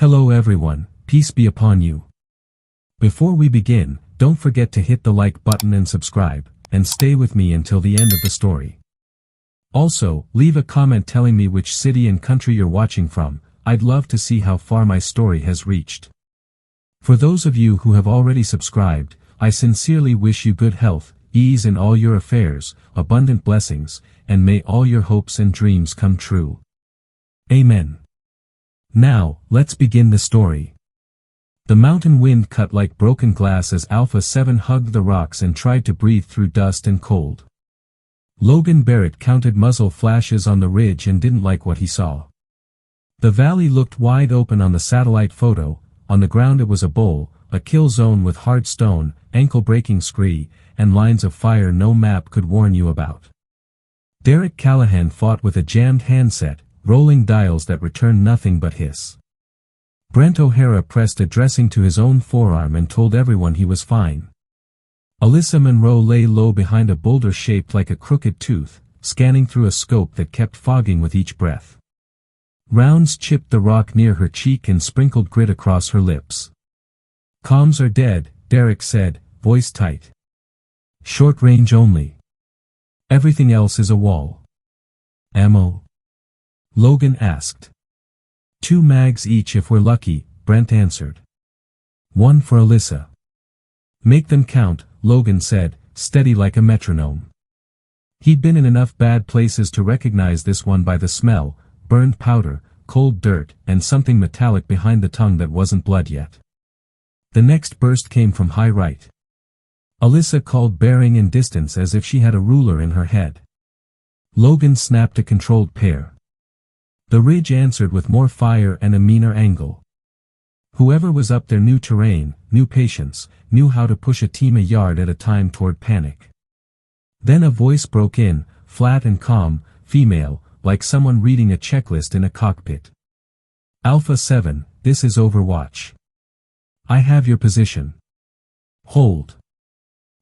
Hello everyone, peace be upon you. Before we begin, don't forget to hit the like button and subscribe, and stay with me until the end of the story. Also, leave a comment telling me which city and country you're watching from. I'd love to see how far my story has reached. For those of you who have already subscribed, I sincerely wish you good health, ease in all your affairs, abundant blessings, and may all your hopes and dreams come true. Amen. Now, let's begin the story. The mountain wind cut like broken glass as Alpha 7 hugged the rocks and tried to breathe through dust and cold. Logan Barrett counted muzzle flashes on the ridge and didn't like what he saw. The valley looked wide open on the satellite photo. On the ground it was a bowl, a kill zone with hard stone, ankle-breaking scree, and lines of fire no map could warn you about. Derek Callahan fought with a jammed handset, rolling dials that returned nothing but hiss. Brent O'Hara pressed a dressing to his own forearm and told everyone he was fine. Alyssa Monroe lay low behind a boulder shaped like a crooked tooth, scanning through a scope that kept fogging with each breath. Rounds chipped the rock near her cheek and sprinkled grit across her lips. "Comms are dead," Derek said, voice tight. "Short range only. Everything else is a wall." "Ammo?" Logan asked. "2 mags each if we're lucky," Brent answered. "One for Alyssa." "Make them count," Logan said, steady like a metronome. He'd been in enough bad places to recognize this one by the smell: burned powder, cold dirt, and something metallic behind the tongue that wasn't blood yet. The next burst came from high right. Alyssa called bearing and distance as if she had a ruler in her head. Logan snapped a controlled pair. The ridge answered with more fire and a meaner angle. Whoever was up there knew terrain, knew patience, knew how to push a team a yard at a time toward panic. Then a voice broke in, flat and calm, female, like someone reading a checklist in a cockpit. "Alpha 7, this is Overwatch. I have your position. Hold."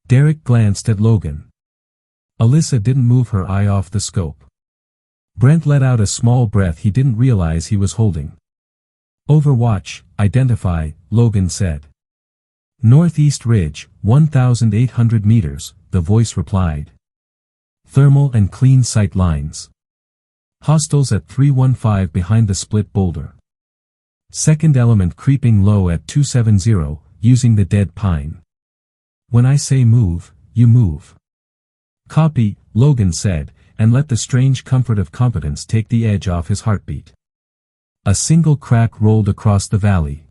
Derek glanced at Logan. Alyssa didn't move her eye off the scope. Brent let out a small breath he didn't realize he was holding. "Overwatch, identify," Logan said. "Northeast ridge, 1,800 meters, the voice replied. "Thermal and clean sight lines. Hostiles at 315 behind the split boulder. Second element creeping low at 270, using the dead pine. When I say move, you move." "Copy," Logan said, and let the strange comfort of competence take the edge off his heartbeat. A single crack rolled across the valley.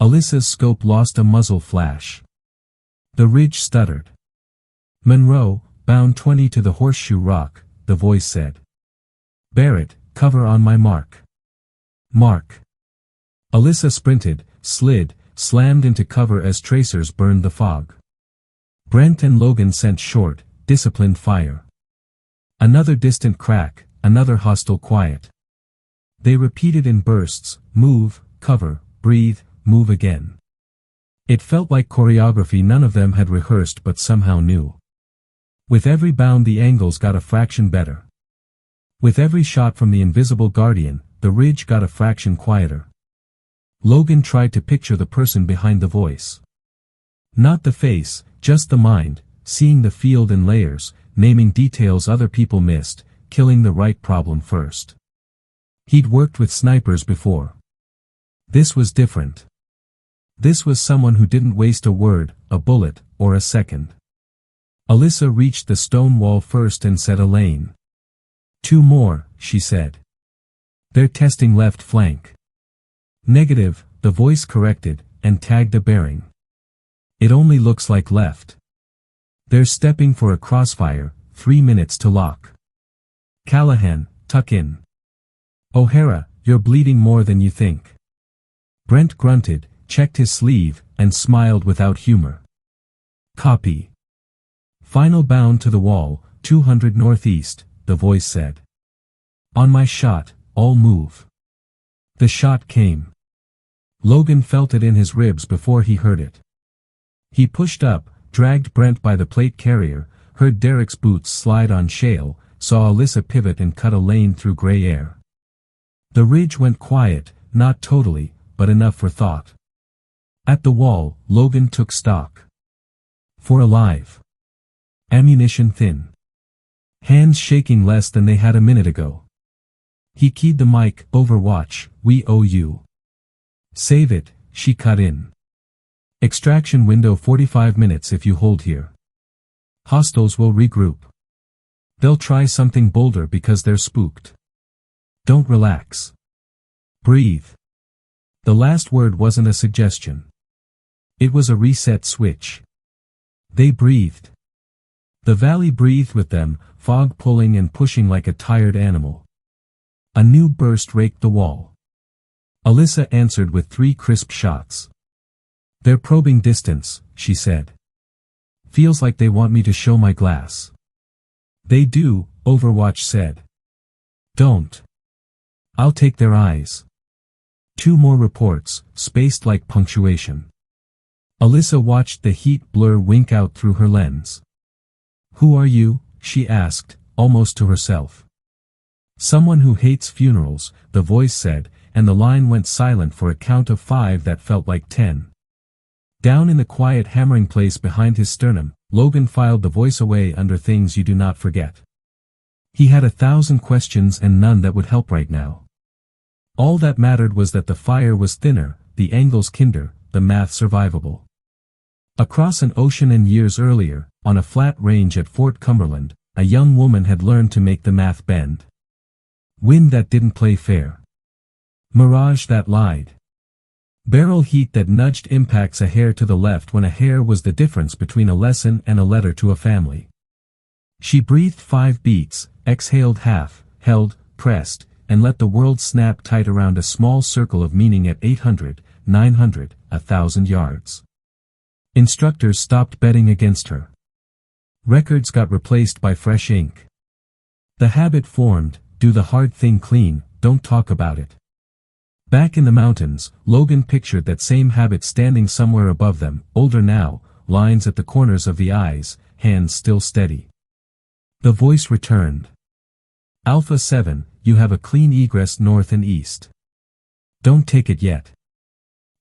Alyssa's scope lost a muzzle flash. The ridge stuttered. "Monroe, bound 20 to the horseshoe rock," the voice said. "Barrett, cover on my mark." "Mark." Alyssa sprinted, slid, slammed into cover as tracers burned the fog. Brent and Logan sent short, disciplined fire. Another distant crack, another hostile quiet. They repeated in bursts: move, cover, breathe, move again. It felt like choreography none of them had rehearsed but somehow knew. With every bound the angles got a fraction better. With every shot from the invisible guardian, the ridge got a fraction quieter. Logan tried to picture the person behind the voice. Not the face, just the mind, seeing the field in layers, naming details other people missed, killing the right problem first. He'd worked with snipers before. This was different. This was someone who didn't waste a word, a bullet, or a second. Alyssa reached the stone wall first and set a lane. "2 more," she said. "They're testing left flank." "Negative," the voice corrected, and tagged a bearing. "It only looks like left. They're stepping for a crossfire, 3 minutes to lock." "Callahan, tuck in." "O'Hara, you're bleeding more than you think." Brent grunted, checked his sleeve, and smiled without humor. "Copy. Final bound to the wall, 200 northeast," the voice said. "On my shot, all move." The shot came. Logan felt it in his ribs before he heard it. He pushed up, dragged Brent by the plate carrier, heard Derek's boots slide on shale, saw Alyssa pivot and cut a lane through gray air. The ridge went quiet, not totally, but enough for thought. At the wall, Logan took stock. 4 alive. Ammunition thin. Hands shaking less than they had a minute ago. He keyed the mic. Overwatch, we owe you. Save it, she cut in. Extraction window 45 minutes if you hold here. Hostiles will regroup. They'll try something bolder because they're spooked. Don't relax. Breathe. The last word wasn't a suggestion. It was a reset switch. They breathed. The valley breathed with them, fog pulling and pushing like a tired animal. A new burst raked the wall. Alyssa answered with 3 crisp shots. They're probing distance, she said. Feels like they want me to show my glass. They do, Overwatch said. Don't. I'll take their eyes. 2 more reports, spaced like punctuation. Alyssa watched the heat blur wink out through her lens. Who are you? She asked, almost to herself. Someone who hates funerals, the voice said, and the line went silent for a count of 5 that felt like 10. Down in the quiet hammering place behind his sternum, Logan filed the voice away under things you do not forget. He had 1,000 questions and none that would help right now. All that mattered was that the fire was thinner, the angles kinder, the math survivable. Across an ocean and years earlier, on a flat range at Fort Cumberland, a young woman had learned to make the math bend. Wind that didn't play fair. Mirage that lied. Barrel heat that nudged impacts a hair to the left when a hair was the difference between a lesson and a letter to a family. She breathed 5 beats, exhaled half, held, pressed, and let the world snap tight around a small circle of meaning at 800, 900, 1,000 yards. Instructors stopped betting against her. Records got replaced by fresh ink. The habit formed, do the hard thing clean, don't talk about it. Back in the mountains, Logan pictured that same habit standing somewhere above them, older now, lines at the corners of the eyes, hands still steady. The voice returned. Alpha 7, you have a clean egress north and east. Don't take it yet.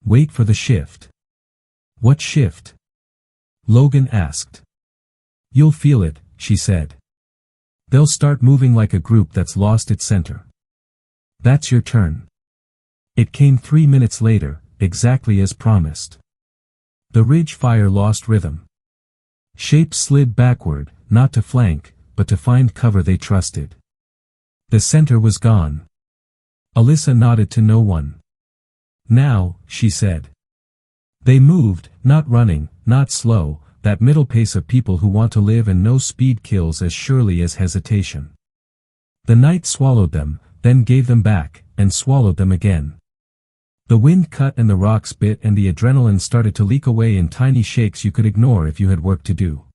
Wait for the shift. What shift? Logan asked. You'll feel it, she said. They'll start moving like a group that's lost its center. That's your turn. It came 3 minutes later, exactly as promised. The ridge fire lost rhythm. Shapes slid backward, not to flank, but to find cover they trusted. The center was gone. Alyssa nodded to no one. Now, she said. They moved, not running, not slow, that middle pace of people who want to live and know speed kills as surely as hesitation. The night swallowed them, then gave them back, and swallowed them again. The wind cut and the rocks bit and the adrenaline started to leak away in tiny shakes you could ignore if you had work to do.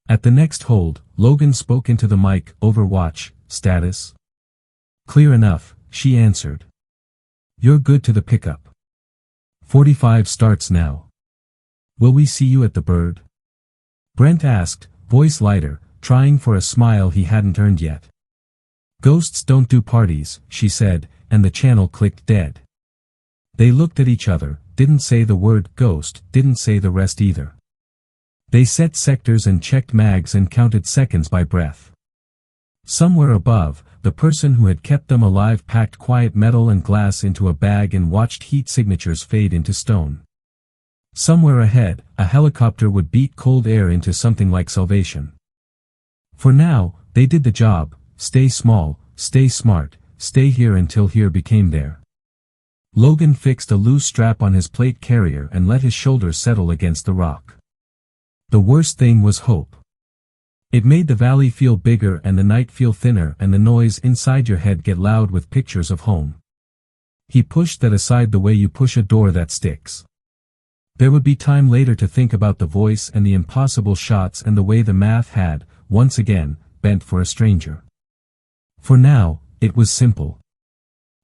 At the next hold, Logan spoke into the mic. Overwatch, status? Clear enough, she answered. You're good to the pickup. 45 starts now. Will we see you at the Bird? Brent asked, voice lighter, trying for a smile he hadn't earned yet. Ghosts don't do parties, she said, and the channel clicked dead. They looked at each other, didn't say the word ghost, didn't say the rest either. They set sectors and checked mags and counted seconds by breath. Somewhere above, the person who had kept them alive packed quiet metal and glass into a bag and watched heat signatures fade into stone. Somewhere ahead, a helicopter would beat cold air into something like salvation. For now, they did the job, stay small, stay smart, stay here until here became there. Logan fixed a loose strap on his plate carrier and let his shoulders settle against the rock. The worst thing was hope. It made the valley feel bigger and the night feel thinner and the noise inside your head get loud with pictures of home. He pushed that aside the way you push a door that sticks. There would be time later to think about the voice and the impossible shots and the way the math had, once again, bent for a stranger. For now, it was simple.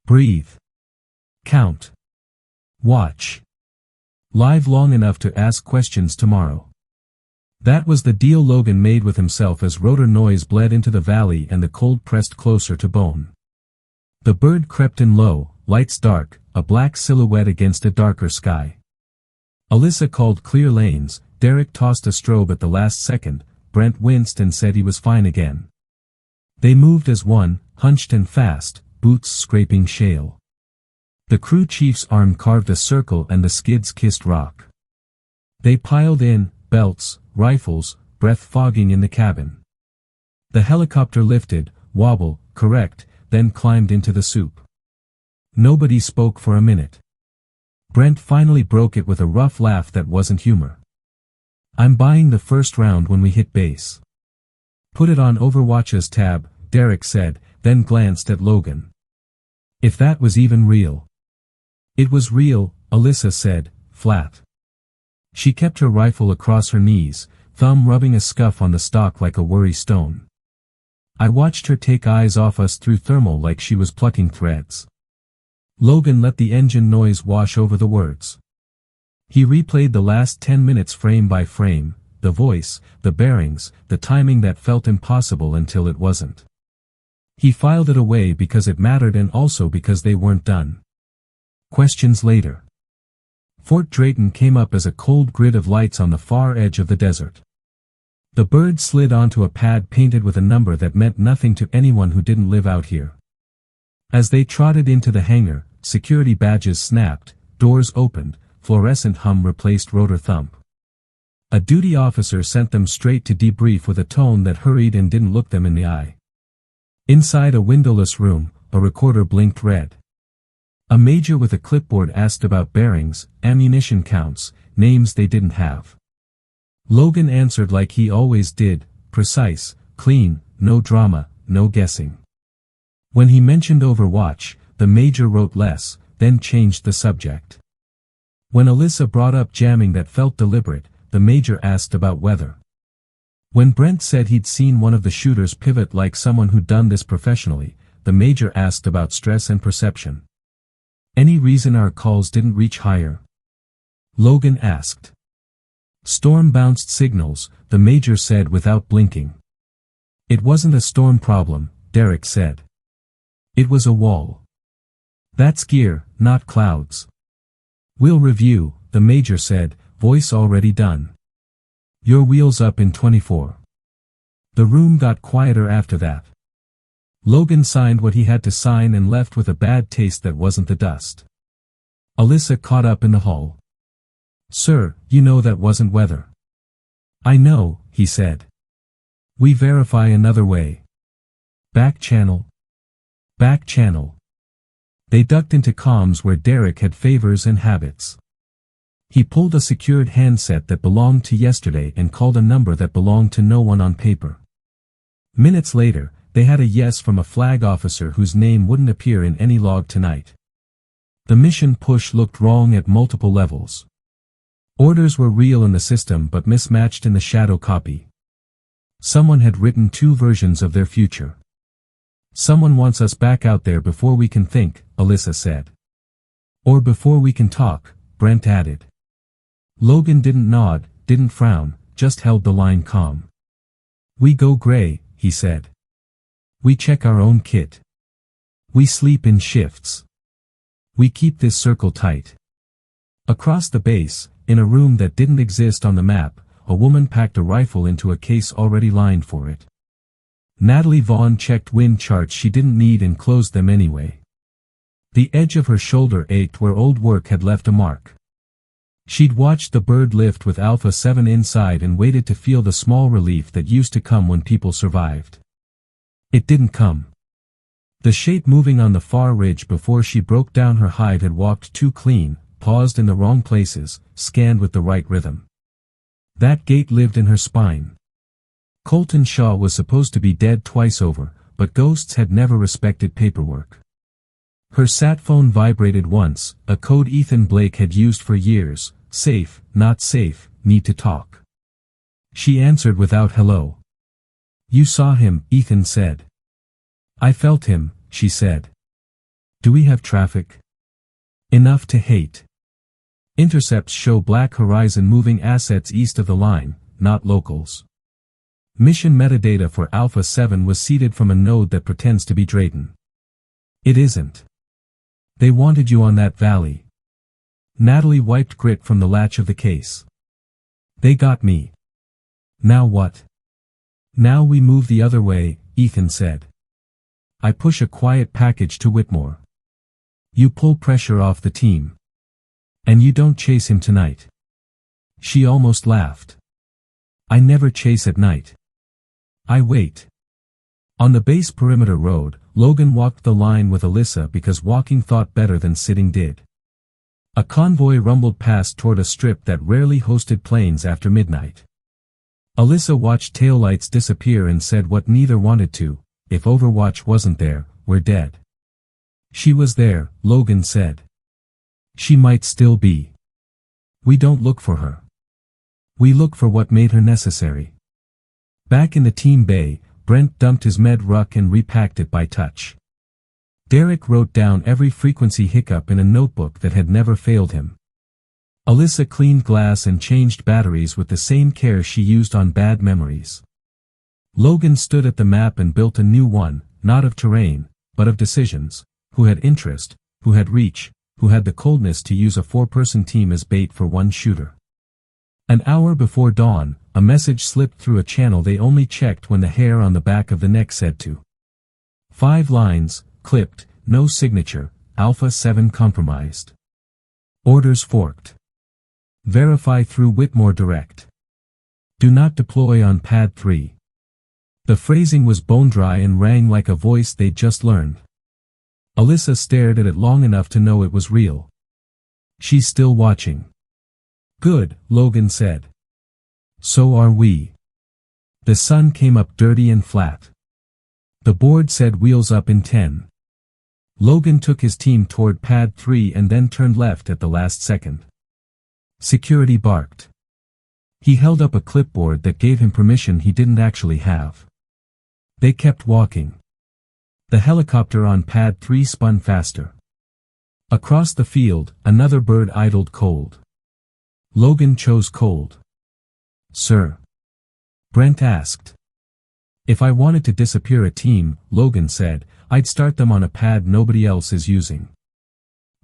Breathe. Count. Watch. Live long enough to ask questions tomorrow. That was the deal Logan made with himself as rotor noise bled into the valley and the cold pressed closer to bone. The Bird crept in low, lights dark, a black silhouette against a darker sky. Alyssa called clear lanes, Derek tossed a strobe at the last second, Brent winced and said he was fine again. They moved as one, hunched and fast, boots scraping shale. The crew chief's arm carved a circle and the skids kissed rock. They piled in, belts, rifles, breath fogging in the cabin. The helicopter lifted, wobble, correct, then climbed into the soup. Nobody spoke for a minute. Brent finally broke it with a rough laugh that wasn't humor. I'm buying the first round when we hit base. Put it on Overwatch's tab, Derek said, then glanced at Logan. If that was even real. It was real, Alyssa said, flat. She kept her rifle across her knees, thumb rubbing a scuff on the stock like a worry stone. I watched her take eyes off us through thermal like she was plucking threads. Logan let the engine noise wash over the words. He replayed the last 10 minutes frame by frame, the voice, the bearings, the timing that felt impossible until it wasn't. He filed it away because it mattered and also because they weren't done. Questions later. Fort Drayton came up as a cold grid of lights on the far edge of the desert. The bird slid onto a pad painted with a number that meant nothing to anyone who didn't live out here. As they trotted into the hangar, security badges snapped, doors opened, fluorescent hum replaced rotor thump. A duty officer sent them straight to debrief with a tone that hurried and didn't look them in the eye. Inside a windowless room, a recorder blinked red. A major with a clipboard asked about bearings, ammunition counts, names they didn't have. Logan answered like he always did, precise, clean, no drama, no guessing. When he mentioned Overwatch, the major wrote less, then changed the subject. When Alyssa brought up jamming that felt deliberate, the major asked about weather. When Brent said he'd seen one of the shooters pivot like someone who'd done this professionally, the major asked about stress and perception. Any reason our calls didn't reach higher? Logan asked. Storm-bounced signals, the major said without blinking. It wasn't a storm problem, Derek said. It was a wall. That's gear, not clouds. We'll review, the major said, voice already done. Your wheels up in 24. The room got quieter after that. Logan signed what he had to sign and left with a bad taste that wasn't the dust. Alyssa caught up in the hall. Sir, you know that wasn't weather. I know, he said. We verify another way. Back channel. Back channel. They ducked into comms where Derek had favors and habits. He pulled a secured handset that belonged to yesterday and called a number that belonged to no one on paper. Minutes later, they had a yes from a flag officer whose name wouldn't appear in any log tonight. The mission push looked wrong at multiple levels. Orders were real in the system but mismatched in the shadow copy. Someone had written two versions of their future. Someone wants us back out there before we can think, Alyssa said. Or before we can talk, Brent added. Logan didn't nod, didn't frown, just held the line calm. We go gray, he said. We check our own kit. We sleep in shifts. We keep this circle tight. Across the base, in a room that didn't exist on the map, a woman packed a rifle into a case already lined for it. Natalie Vaughn checked wind charts she didn't need and closed them anyway. The edge of her shoulder ached where old work had left a mark. She'd watched the bird lift with Alpha 7 inside and waited to feel the small relief that used to come when people survived. It didn't come. The shape moving on the far ridge before she broke down her hide had walked too clean, paused in the wrong places, scanned with the right rhythm. That gait lived in her spine. Colton Shaw was supposed to be dead twice over, but ghosts had never respected paperwork. Her sat phone vibrated once, a code Ethan Blake had used for years, safe, not safe, need to talk. She answered without hello. You saw him, Ethan said. I felt him, she said. Do we have traffic? Enough to hate. Intercepts show Black Horizon moving assets east of the line, not locals. Mission metadata for Alpha 7 was seeded from a node that pretends to be Drayton. It isn't. They wanted you on that valley. Natalie wiped grit from the latch of the case. They got me. Now what? Now we move the other way, Ethan said. I push a quiet package to Whitmore. You pull pressure off the team. And you don't chase him tonight. She almost laughed. I never chase at night. I wait. On the base perimeter road, Logan walked the line with Alyssa because walking thought better than sitting did. A convoy rumbled past toward a strip that rarely hosted planes after midnight. Alyssa watched taillights disappear and said what neither wanted to, if Overwatch wasn't there, we're dead. She was there, Logan said. She might still be. We don't look for her. We look for what made her necessary. Back in the team bay, Brent dumped his med ruck and repacked it by touch. Derek wrote down every frequency hiccup in a notebook that had never failed him. Alyssa cleaned glass and changed batteries with the same care she used on bad memories. Logan stood at the map and built a new one, not of terrain, but of decisions, who had interest, who had reach, who had the coldness to use a four-person team as bait for one shooter. An hour before dawn, a message slipped through a channel they only checked when the hair on the back of the neck said to. 5 lines, clipped, no signature, Alpha 7 compromised. Orders forked. Verify through Whitmore Direct. Do not deploy on Pad 3. The phrasing was bone-dry and rang like a voice they'd just learned. Alyssa stared at it long enough to know it was real. She's still watching. Good, Logan said. So are we. The sun came up dirty and flat. The board said wheels up in 10. Logan took his team toward Pad 3 and then turned left at the last second. Security barked. He held up a clipboard that gave him permission he didn't actually have. They kept walking. The helicopter on Pad 3 spun faster. Across the field, another bird idled cold. Logan chose cold. Sir? Brent asked. If I wanted to disappear a team, Logan said, I'd start them on a pad nobody else is using.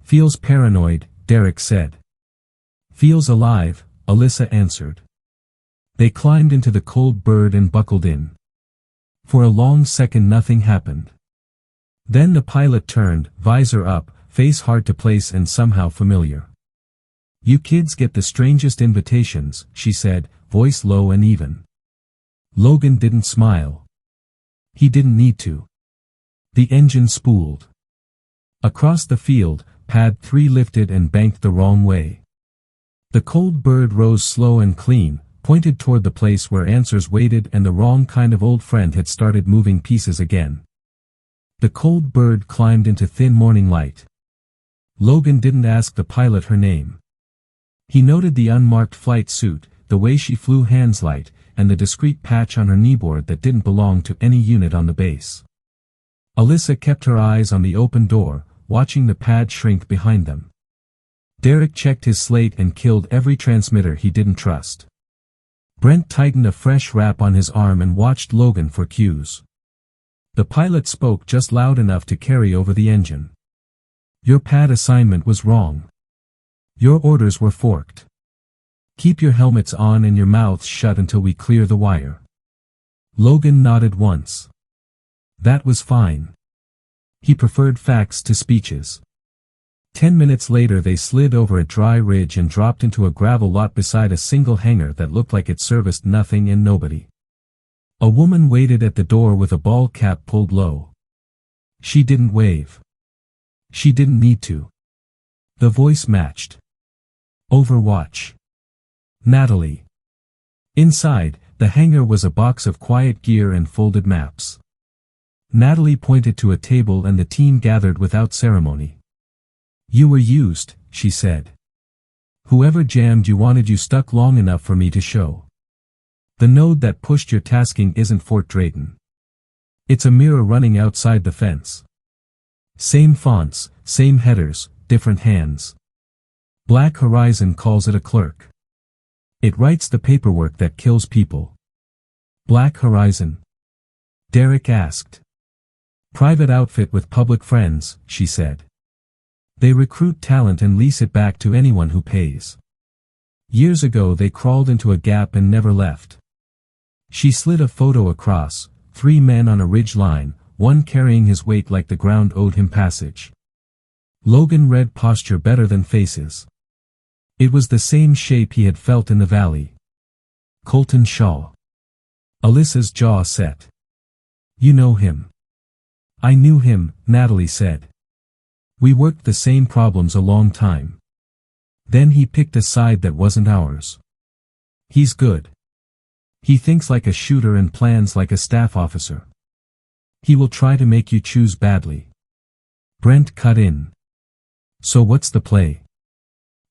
Feels paranoid, Derek said. Feels alive, Alyssa answered. They climbed into the cold bird and buckled in. For a long second nothing happened. Then the pilot turned, visor up, face hard to place and somehow familiar. You kids get the strangest invitations, she said, voice low and even. Logan didn't smile. He didn't need to. The engine spooled. Across the field, Pad 3 lifted and banked the wrong way. The cold bird rose slow and clean, pointed toward the place where answers waited and the wrong kind of old friend had started moving pieces again. The cold bird climbed into thin morning light. Logan didn't ask the pilot her name. He noted the unmarked flight suit, the way she flew hands light, and the discreet patch on her kneeboard that didn't belong to any unit on the base. Alyssa kept her eyes on the open door, watching the pad shrink behind them. Derek checked his slate and killed every transmitter he didn't trust. Brent tightened a fresh wrap on his arm and watched Logan for cues. The pilot spoke just loud enough to carry over the engine. Your pad assignment was wrong. Your orders were forked. Keep your helmets on and your mouths shut until we clear the wire. Logan nodded once. That was fine. He preferred facts to speeches. 10 minutes later they slid over a dry ridge and dropped into a gravel lot beside a single hangar that looked like it serviced nothing and nobody. A woman waited at the door with a ball cap pulled low. She didn't wave. She didn't need to. The voice matched. Overwatch. Natalie. Inside, the hangar was a box of quiet gear and folded maps. Natalie pointed to a table and the team gathered without ceremony. You were used, she said. Whoever jammed you wanted you stuck long enough for me to show. The node that pushed your tasking isn't Fort Drayton. It's a mirror running outside the fence. Same fonts, same headers, different hands. Black Horizon calls it a clerk. It writes the paperwork that kills people. Black Horizon? Derek asked. Private outfit with public friends, she said. They recruit talent and lease it back to anyone who pays. Years ago they crawled into a gap and never left. She slid a photo across, 3 men on a ridge line, one carrying his weight like the ground owed him passage. Logan read posture better than faces. It was the same shape he had felt in the valley. Colton Shaw. Alyssa's jaw set. You know him. I knew him, Natalie said. We worked the same problems a long time. Then he picked a side that wasn't ours. He's good. He thinks like a shooter and plans like a staff officer. He will try to make you choose badly. Brent cut in. So what's the play?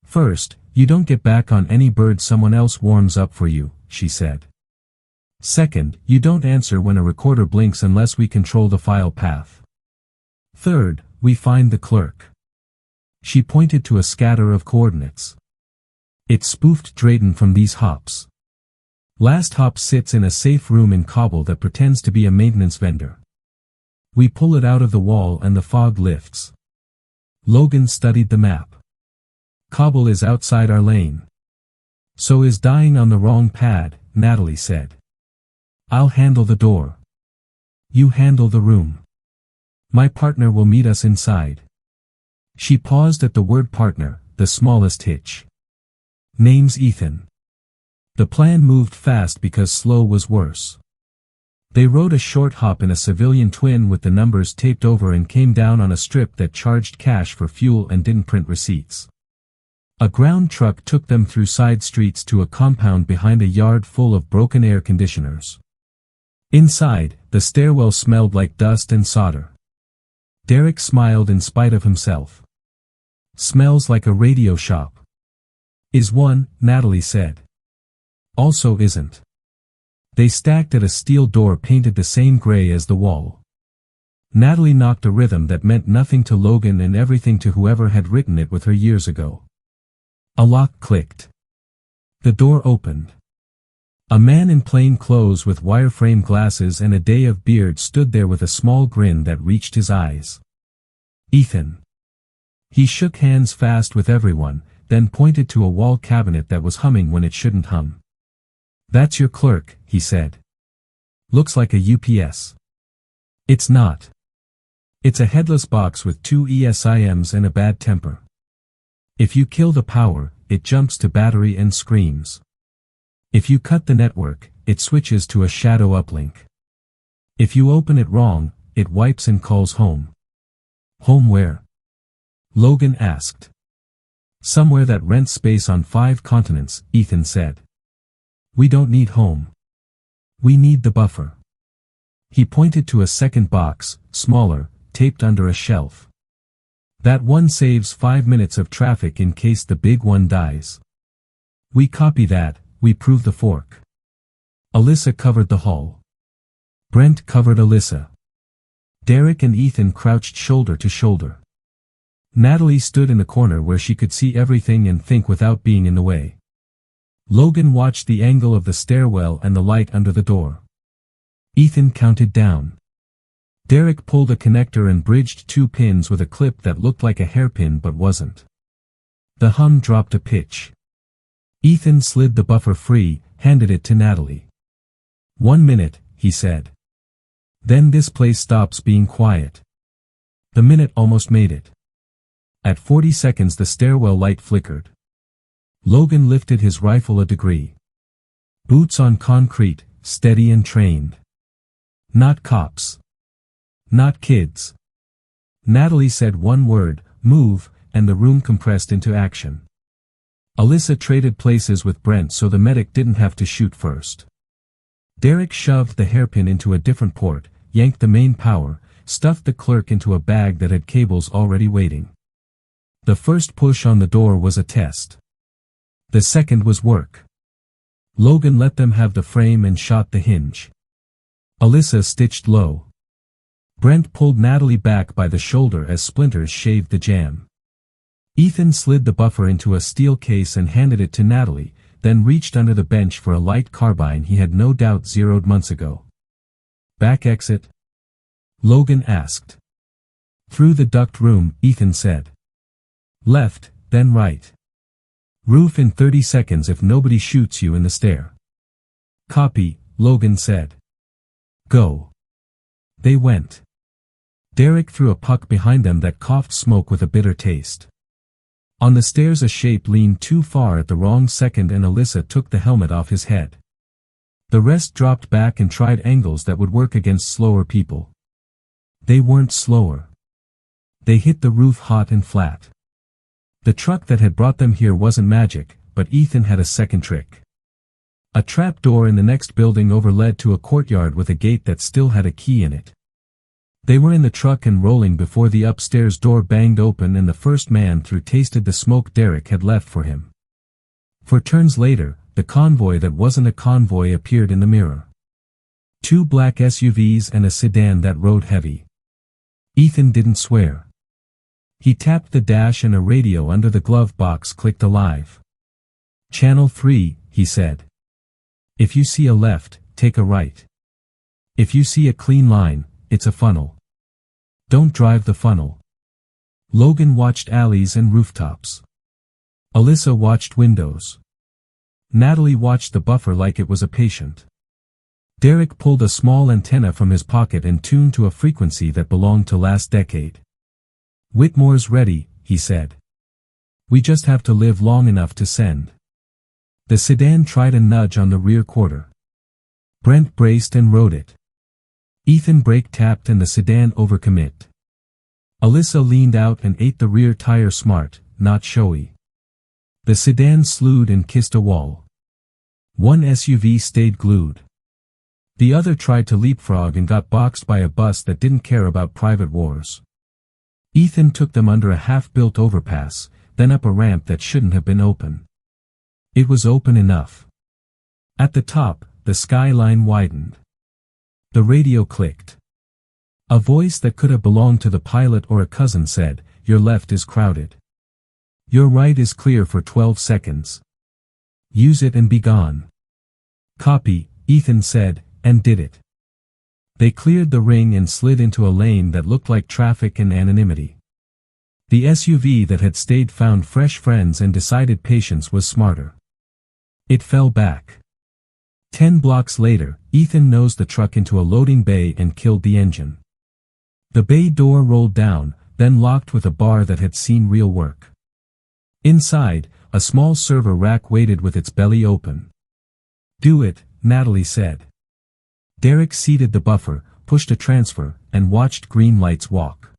First, you don't get back on any bird someone else warms up for you, she said. Second, you don't answer when a recorder blinks unless we control the file path. Third, we find the clerk. She pointed to a scatter of coordinates. It spoofed Drayton from these hops. Last hop sits in a safe room in Kabul that pretends to be a maintenance vendor. We pull it out of the wall and the fog lifts. Logan studied the map. Kabul is outside our lane. So is dying on the wrong pad, Natalie said. I'll handle the door. You handle the room. My partner will meet us inside. She paused at the word partner, the smallest hitch. Name's Ethan. The plan moved fast because slow was worse. They rode a short hop in a civilian twin with the numbers taped over and came down on a strip that charged cash for fuel and didn't print receipts. A ground truck took them through side streets to a compound behind a yard full of broken air conditioners. Inside, the stairwell smelled like dust and solder. Derek smiled in spite of himself. Smells like a radio shop. Is one, Natalie said. Also isn't. They stacked at a steel door painted the same gray as the wall. Natalie knocked a rhythm that meant nothing to Logan and everything to whoever had written it with her years ago. A lock clicked. The door opened. A man in plain clothes with wireframe glasses and a day of beard stood there with a small grin that reached his eyes. Ethan. He shook hands fast with everyone, then pointed to a wall cabinet that was humming when it shouldn't hum. That's your clerk, he said. Looks like a UPS. It's not. It's a headless box with 2 ESIMs and a bad temper. If you kill the power, it jumps to battery and screams. If you cut the network, it switches to a shadow uplink. If you open it wrong, it wipes and calls home. Home where? Logan asked. Somewhere that rents space on 5 continents, Ethan said. We don't need home. We need the buffer. He pointed to a second box, smaller, taped under a shelf. That one saves 5 minutes of traffic in case the big one dies. We copy that. We prove the fork. Alyssa covered the hull. Brent covered Alyssa. Derek and Ethan crouched shoulder to shoulder. Natalie stood in the corner where she could see everything and think without being in the way. Logan watched the angle of the stairwell and the light under the door. Ethan counted down. Derek pulled a connector and bridged 2 pins with a clip that looked like a hairpin but wasn't. The hum dropped a pitch. Ethan slid the buffer free, handed it to Natalie. 1 minute, he said. Then this place stops being quiet. The minute almost made it. At 40 seconds the stairwell light flickered. Logan lifted his rifle a degree. Boots on concrete, steady and trained. Not cops. Not kids. Natalie said one word, move, and the room compressed into action. Alyssa traded places with Brent so the medic didn't have to shoot first. Derek shoved the hairpin into a different port, yanked the main power, stuffed the clerk into a bag that had cables already waiting. The first push on the door was a test. The second was work. Logan let them have the frame and shot the hinge. Alyssa stitched low. Brent pulled Natalie back by the shoulder as splinters shaved the jam. Ethan slid the buffer into a steel case and handed it to Natalie, then reached under the bench for a light carbine he had no doubt zeroed months ago. Back exit? Logan asked. Through the duct room, Ethan said. Left, then right. Roof in 30 seconds if nobody shoots you in the stair. Copy, Logan said. Go. They went. Derek threw a puck behind them that coughed smoke with a bitter taste. On the stairs a shape leaned too far at the wrong second and Alyssa took the helmet off his head. The rest dropped back and tried angles that would work against slower people. They weren't slower. They hit the roof hot and flat. The truck that had brought them here wasn't magic, but Ethan had a second trick. A trap door in the next building over led to a courtyard with a gate that still had a key in it. They were in the truck and rolling before the upstairs door banged open and the first man through tasted the smoke Derek had left for him. 4 turns later, the convoy that wasn't a convoy appeared in the mirror. 2 black SUVs and a sedan that rode heavy. Ethan didn't swear. He tapped the dash and a radio under the glove box clicked alive. Channel 3, he said. If you see a left, take a right. If you see a clean line, it's a funnel. Don't drive the funnel. Logan watched alleys and rooftops. Alyssa watched windows. Natalie watched the buffer like it was a patient. Derek pulled a small antenna from his pocket and tuned to a frequency that belonged to last decade. Whitmore's ready, he said. We just have to live long enough to send. The sedan tried a nudge on the rear quarter. Brent braced and rode it. Ethan brake tapped and the sedan overcommit. Alyssa leaned out and ate the rear tire smart, not showy. The sedan slewed and kissed a wall. One SUV stayed glued. The other tried to leapfrog and got boxed by a bus that didn't care about private wars. Ethan took them under a half-built overpass, then up a ramp that shouldn't have been open. It was open enough. At the top, the skyline widened. The radio clicked. A voice that could have belonged to the pilot or a cousin said, "Your left is crowded. Your right is clear for 12 seconds. Use it and be gone." "Copy," Ethan said, and did it. They cleared the ring and slid into a lane that looked like traffic and anonymity. The SUV that had stayed found fresh friends and decided patience was smarter. It fell back. 10 blocks later, Ethan nosed the truck into a loading bay and killed the engine. The bay door rolled down, then locked with a bar that had seen real work. Inside, a small server rack waited with its belly open. "Do it," Natalie said. Derek seated the buffer, pushed a transfer, and watched green lights walk.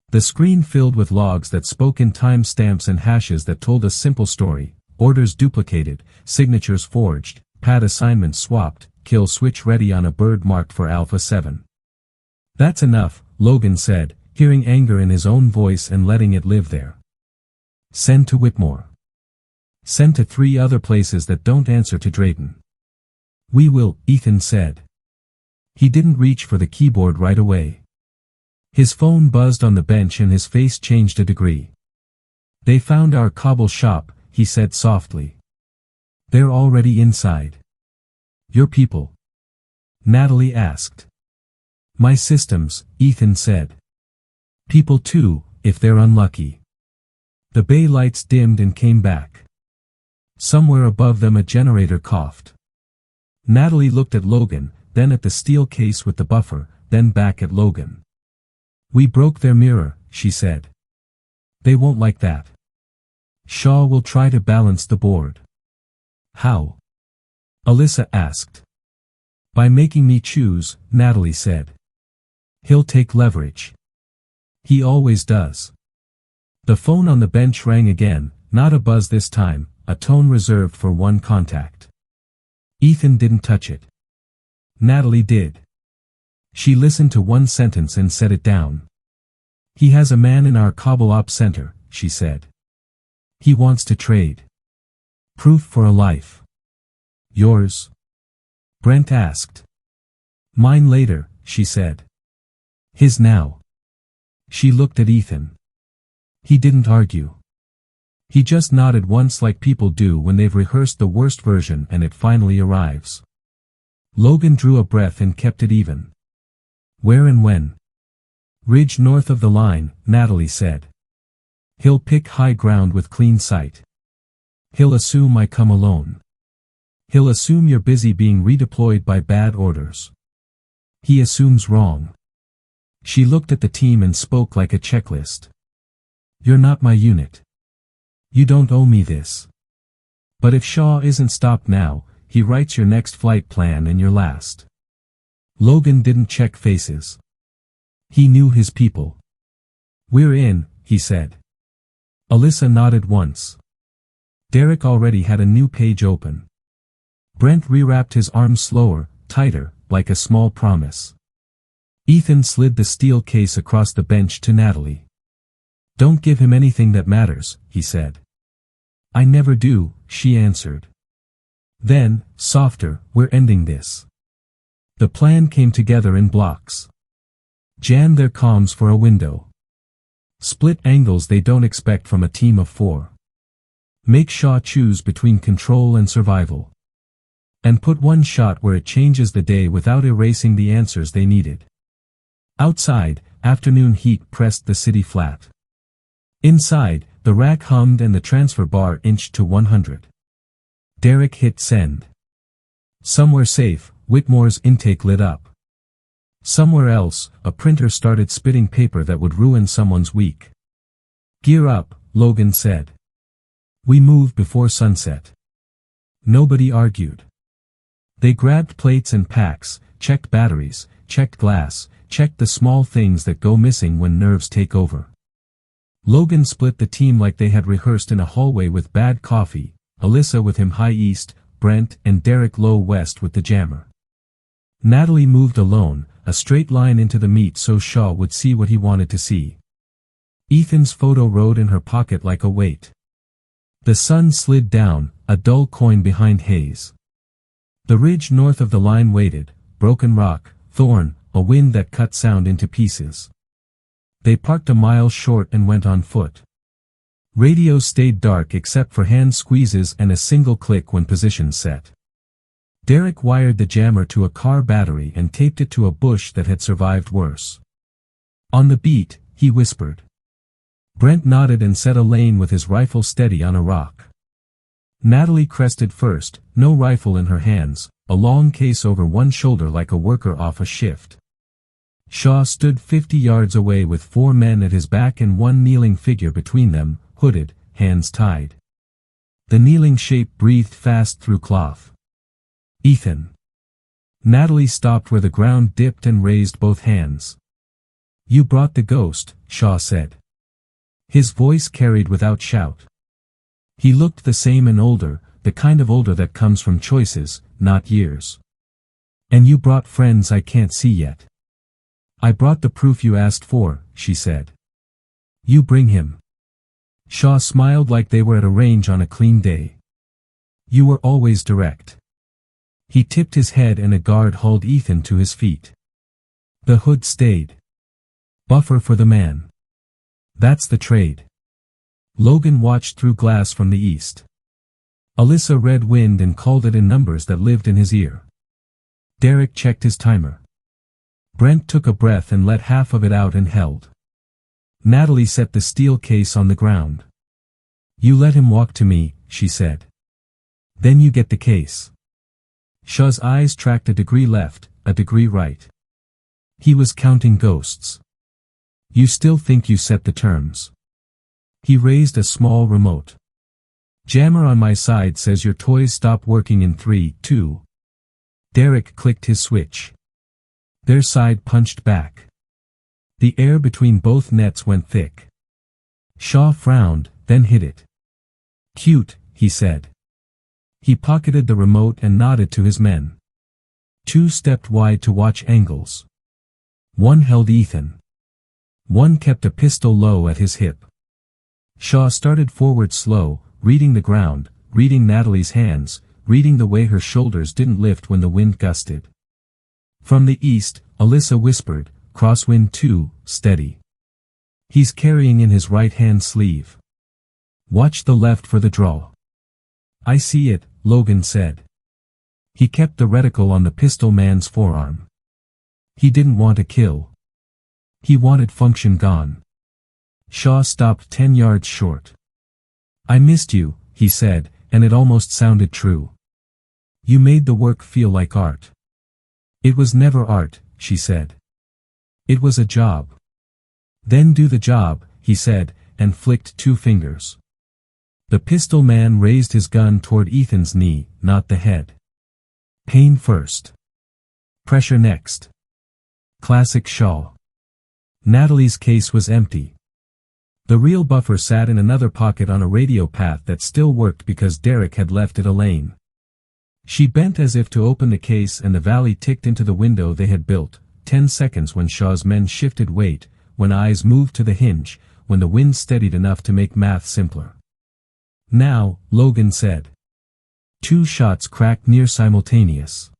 The screen filled with logs that spoke in time-stamps and hashes that told a simple story: orders duplicated, signatures forged, pad assignments swapped, kill switch ready on a bird marked for Alpha 7. "That's enough," Logan said, hearing anger in his own voice and letting it live there. "Send to Whitmore. Send to 3 other places that don't answer to Drayton." "We will," Ethan said. He didn't reach for the keyboard right away. His phone buzzed on the bench and his face changed a degree. "They found our cobble shop," he said softly. "They're already inside." "Your people?" Natalie asked. "My systems," Ethan said. "People too, if they're unlucky." The bay lights dimmed and came back. Somewhere above them a generator coughed. Natalie looked at Logan, then at the steel case with the buffer, then back at Logan. "We broke their mirror," she said. "They won't like that. Shaw will try to balance the board." "How?" Alyssa asked. "By making me choose," Natalie said. "He'll take leverage. He always does." The phone on the bench rang again, not a buzz this time, a tone reserved for one contact. Ethan didn't touch it. Natalie did. She listened to one sentence and set it down. "He has a man in our Cobble Op Center," she said. "He wants to trade. Proof for a life." "Yours?" Brent asked. "Mine later," she said. "His now." She looked at Ethan. He didn't argue. He just nodded once like people do when they've rehearsed the worst version and it finally arrives. Logan drew a breath and kept it even. "Where and when?" "Ridge north of the line," Natalie said. He'll pick high ground with clean sight. He'll assume I come alone. He'll assume you're busy being redeployed by bad orders. He assumes wrong. She looked at the team and spoke like a checklist. You're not my unit. You don't owe me this. But if Shaw isn't stopped now, he writes your next flight plan and your last. Logan didn't check faces. He knew his people. We're in, he said. Alyssa nodded once. Derek already had a new page open. Brent rewrapped his arms slower, tighter, like a small promise. Ethan slid the steel case across the bench to Natalie. Don't give him anything that matters, he said. I never do, she answered. Then, softer, we're ending this. The plan came together in blocks. Jam their comms for a window. Split angles they don't expect from a team of 4. Make Shaw choose between control and survival. And put one shot where it changes the day without erasing the answers they needed. Outside, afternoon heat pressed the city flat. Inside, the rack hummed and the transfer bar inched to 100. Derek hit send. Somewhere safe, Whitmore's intake lit up. Somewhere else, a printer started spitting paper that would ruin someone's week. Gear up, Logan said. We move before sunset. Nobody argued. They grabbed plates and packs, checked batteries, checked glass, checked the small things that go missing when nerves take over. Logan split the team like they had rehearsed in a hallway with bad coffee, Alyssa with him high east, Brent and Derek low west with the jammer. Natalie moved alone, a straight line into the meat so Shaw would see what he wanted to see. Ethan's photo rode in her pocket like a weight. The sun slid down, a dull coin behind haze. The ridge north of the line waited, broken rock, thorn, a wind that cut sound into pieces. They parked a mile short and went on foot. Radios stayed dark except for hand squeezes and a single click when position set. Derek wired the jammer to a car battery and taped it to a bush that had survived worse. On the beat, he whispered. Brent nodded and set a lane with his rifle steady on a rock. Natalie crested first, no rifle in her hands, a long case over one shoulder like a worker off a shift. Shaw stood 50 yards away with 4 men at his back and one kneeling figure between them, hooded, hands tied. The kneeling shape breathed fast through cloth. Ethan. Natalie stopped where the ground dipped and raised both hands. You brought the ghost, Shaw said. His voice carried without shout. He looked the same and older, the kind of older that comes from choices, not years. And you brought friends I can't see yet. I brought the proof you asked for, she said. You bring him. Shaw smiled like they were at a range on a clean day. You were always direct. He tipped his head and a guard hauled Ethan to his feet. The hood stayed. Buffer for the man. That's the trade. Logan watched through glass from the east. Alyssa read wind and called it in numbers that lived in his ear. Derek checked his timer. Brent took a breath and let half of it out and held. Natalie set the steel case on the ground. You let him walk to me, she said. Then you get the case. Shaw's eyes tracked a degree left, a degree right. He was counting ghosts. You still think you set the terms. He raised a small remote. Jammer on my side says your toys stop working in 3, 2. Derek clicked his switch. Their side punched back. The air between both nets went thick. Shaw frowned, then hit it. Cute, he said. He pocketed the remote and nodded to his men. 2 stepped wide to watch angles. 1 held Ethan. 1 kept a pistol low at his hip. Shaw started forward slow, reading the ground, reading Natalie's hands, reading the way her shoulders didn't lift when the wind gusted. From the east, Alyssa whispered, crosswind 2, steady. He's carrying in his right hand sleeve. Watch the left for the draw. I see it, Logan said. He kept the reticle on the pistol man's forearm. He didn't want to kill. He wanted function gone. Shaw stopped 10 yards short. I missed you, he said, and it almost sounded true. You made the work feel like art. It was never art, she said. It was a job. Then do the job, he said, and flicked 2 fingers. The pistol man raised his gun toward Ethan's knee, not the head. Pain first. Pressure next. Classic Shaw. Natalie's case was empty. The real buffer sat in another pocket on a radio path that still worked because Derek had left it alone. She bent as if to open the case and the valley ticked into the window they had built, 10 seconds when Shaw's men shifted weight, when eyes moved to the hinge, when the wind steadied enough to make math simpler. Now, Logan said. 2 shots cracked near simultaneous.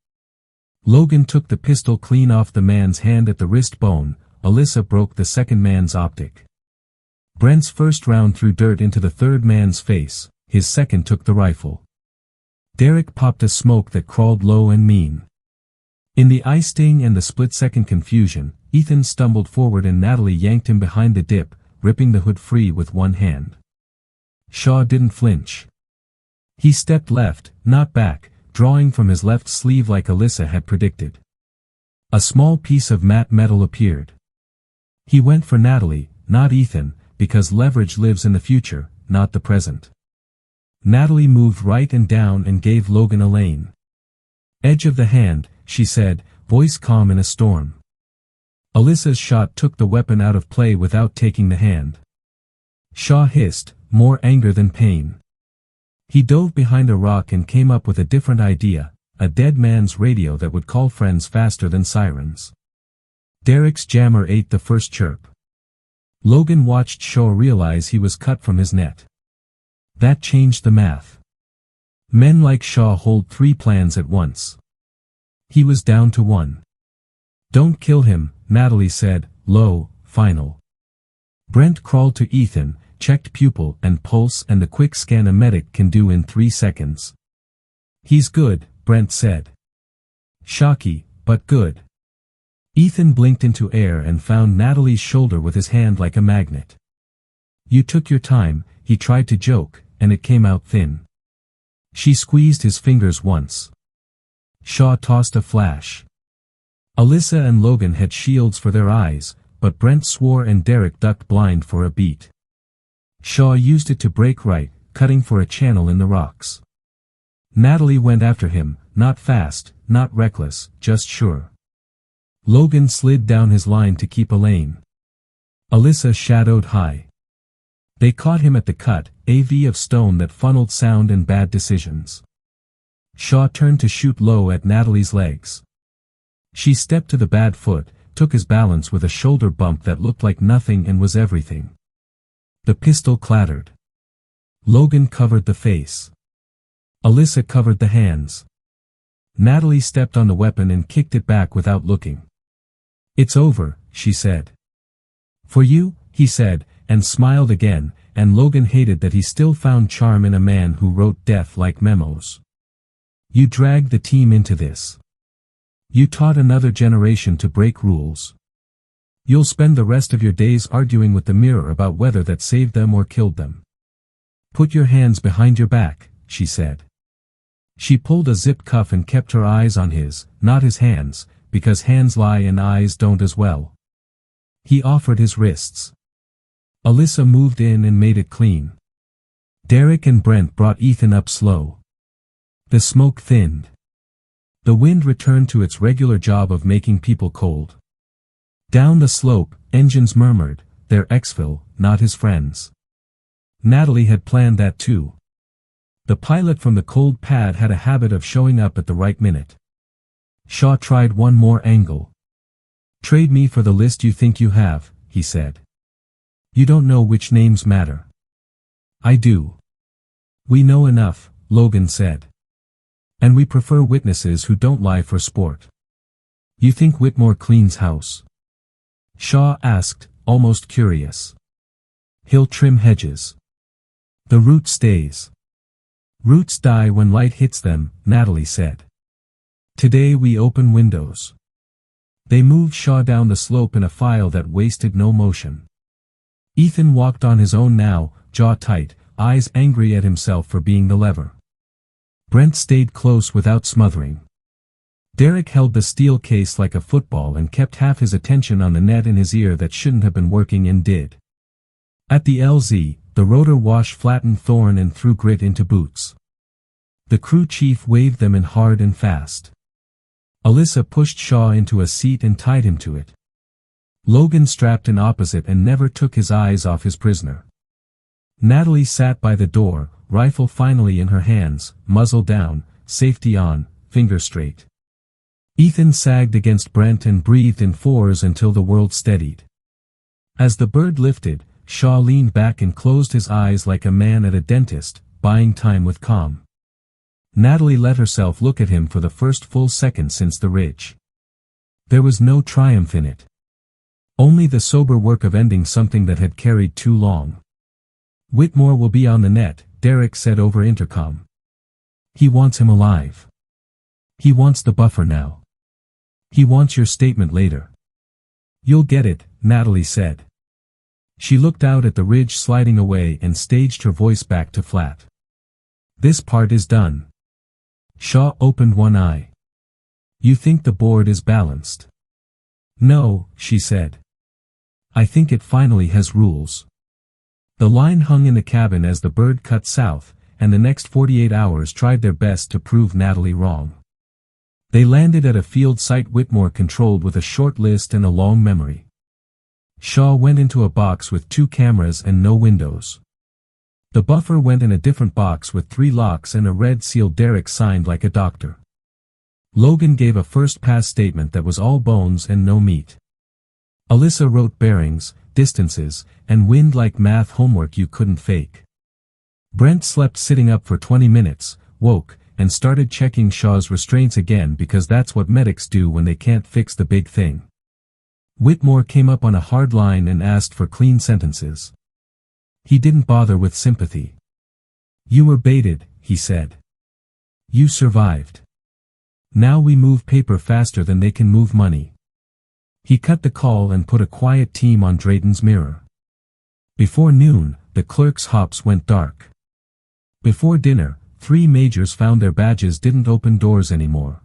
Logan took the pistol clean off the man's hand at the wrist bone. Alyssa broke the second man's optic. Brent's first round threw dirt into the third man's face, his second took the rifle. Derek popped a smoke that crawled low and mean. In the eye sting and the split-second confusion, Ethan stumbled forward and Natalie yanked him behind the dip, ripping the hood free with one hand. Shaw didn't flinch. He stepped left, not back, drawing from his left sleeve like Alyssa had predicted. A small piece of matte metal appeared. He went for Natalie, not Ethan, because leverage lives in the future, not the present. Natalie moved right and down and gave Logan a lane. Edge of the hand, she said, voice calm in a storm. Alyssa's shot took the weapon out of play without taking the hand. Shaw hissed, more anger than pain. He dove behind a rock and came up with a different idea, a dead man's radio that would call friends faster than sirens. Derek's jammer ate the first chirp. Logan watched Shaw realize he was cut from his net. That changed the math. Men like Shaw hold 3 plans at once. He was down to 1. Don't kill him, Natalie said, low, final. Brent crawled to Ethan, checked pupil and pulse and the quick scan a medic can do in 3 seconds. He's good, Brent said. Shocky, but good. Ethan blinked into air and found Natalie's shoulder with his hand like a magnet. You took your time, he tried to joke, and it came out thin. She squeezed his fingers once. Shaw tossed a flash. Alyssa and Logan had shields for their eyes, but Brent swore and Derek ducked blind for a beat. Shaw used it to break right, cutting for a channel in the rocks. Natalie went after him, not fast, not reckless, just sure. Logan slid down his line to keep a lane. Alyssa shadowed high. They caught him at the cut, a V of stone that funneled sound and bad decisions. Shaw turned to shoot low at Natalie's legs. She stepped to the bad foot, took his balance with a shoulder bump that looked like nothing and was everything. The pistol clattered. Logan covered the face. Alyssa covered the hands. Natalie stepped on the weapon and kicked it back without looking. It's over, she said. For you, he said, and smiled again, and Logan hated that he still found charm in a man who wrote death like memos. You dragged the team into this. You taught another generation to break rules. You'll spend the rest of your days arguing with the mirror about whether that saved them or killed them. Put your hands behind your back, she said. She pulled a zip cuff and kept her eyes on his, not his hands, because hands lie and eyes don't as well. He offered his wrists. Alyssa moved in and made it clean. Derek and Brent brought Ethan up slow. The smoke thinned. The wind returned to its regular job of making people cold. Down the slope, engines murmured, their exfil, not his friends. Natalie had planned that too. The pilot from the cold pad had a habit of showing up at the right minute. Shaw tried one more angle. Trade me for the list you think you have, he said. You don't know which names matter. I do. We know enough, Logan said. And we prefer witnesses who don't lie for sport. You think Whitmore cleans house? Shaw asked, almost curious. He'll trim hedges. The root stays. Roots die when light hits them, Natalie said. Today we open windows. They moved Shaw down the slope in a file that wasted no motion. Ethan walked on his own now, jaw tight, eyes angry at himself for being the lever. Brent stayed close without smothering. Derek held the steel case like a football and kept half his attention on the net in his ear that shouldn't have been working and did. At the LZ, the rotor wash flattened Thorne and threw grit into boots. The crew chief waved them in hard and fast. Alyssa pushed Shaw into a seat and tied him to it. Logan strapped in opposite and never took his eyes off his prisoner. Natalie sat by the door, rifle finally in her hands, muzzle down, safety on, finger straight. Ethan sagged against Brent and breathed in fours until the world steadied. As the bird lifted, Shaw leaned back and closed his eyes like a man at a dentist, buying time with calm. Natalie let herself look at him for the first full second since the ridge. There was no triumph in it. Only the sober work of ending something that had carried too long. Whitmore will be on the net, Derek said over intercom. He wants him alive. He wants the buffer now. He wants your statement later. You'll get it, Natalie said. She looked out at the ridge sliding away and staged her voice back to flat. This part is done. Shaw opened one eye. You think the board is balanced? No, she said. I think it finally has rules. The line hung in the cabin as the bird cut south, and the next 48 hours tried their best to prove Natalie wrong. They landed at a field site Whitmore controlled with a short list and a long memory. Shaw went into a box with 2 cameras and no windows. The buffer went in a different box with 3 locks and a red seal Derek signed like a doctor. Logan gave a first-pass statement that was all bones and no meat. Alyssa wrote bearings, distances, and wind like math homework you couldn't fake. Brent slept sitting up for 20 minutes, woke, and started checking Shaw's restraints again because that's what medics do when they can't fix the big thing. Whitmore came up on a hard line and asked for clean sentences. He didn't bother with sympathy. You were baited, he said. You survived. Now we move paper faster than they can move money. He cut the call and put a quiet team on Drayton's mirror. Before noon, the clerk's hops went dark. Before dinner, 3 majors found their badges didn't open doors anymore.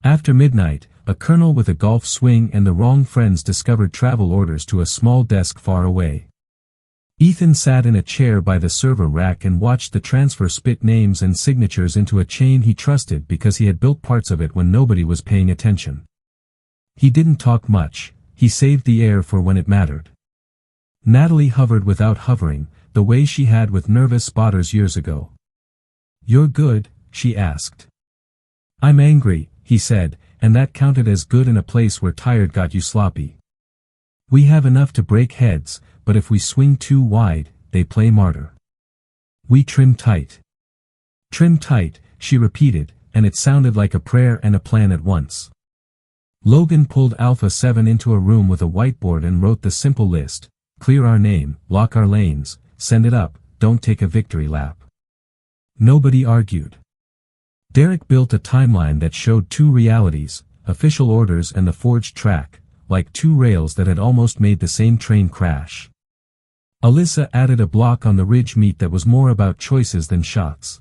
After midnight, a colonel with a golf swing and the wrong friends discovered travel orders to a small desk far away. Ethan sat in a chair by the server rack and watched the transfer spit names and signatures into a chain he trusted because he had built parts of it when nobody was paying attention. He didn't talk much, he saved the air for when it mattered. Natalie hovered without hovering, the way she had with nervous spotters years ago. You're good, she asked. I'm angry, he said, and that counted as good in a place where tired got you sloppy. We have enough to break heads, but if we swing too wide, they play martyr. We trim tight. Trim tight, she repeated, and it sounded like a prayer and a plan at once. Logan pulled Alpha 7 into a room with a whiteboard and wrote the simple list: clear our name, lock our lanes, send it up, don't take a victory lap. Nobody argued. Derek built a timeline that showed 2 realities, official orders and the forged track, like 2 rails that had almost made the same train crash. Alyssa added a block on the ridge meet that was more about choices than shots.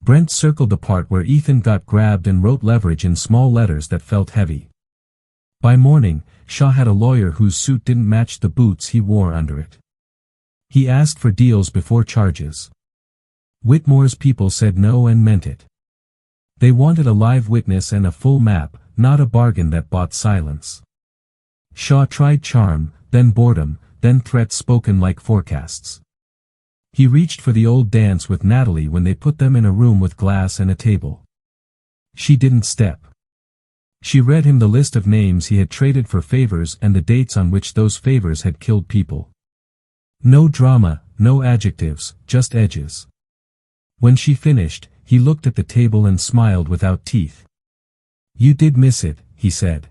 Brent circled the part where Ethan got grabbed and wrote leverage in small letters that felt heavy. By morning, Shaw had a lawyer whose suit didn't match the boots he wore under it. He asked for deals before charges. Whitmore's people said no and meant it. They wanted a live witness and a full map, not a bargain that bought silence. Shaw tried charm, then boredom, then threats spoken like forecasts. He reached for the old dance with Natalie when they put them in a room with glass and a table. She didn't step. She read him the list of names he had traded for favors and the dates on which those favors had killed people. No drama, no adjectives, just edges. When she finished, he looked at the table and smiled without teeth. You did miss it, he said.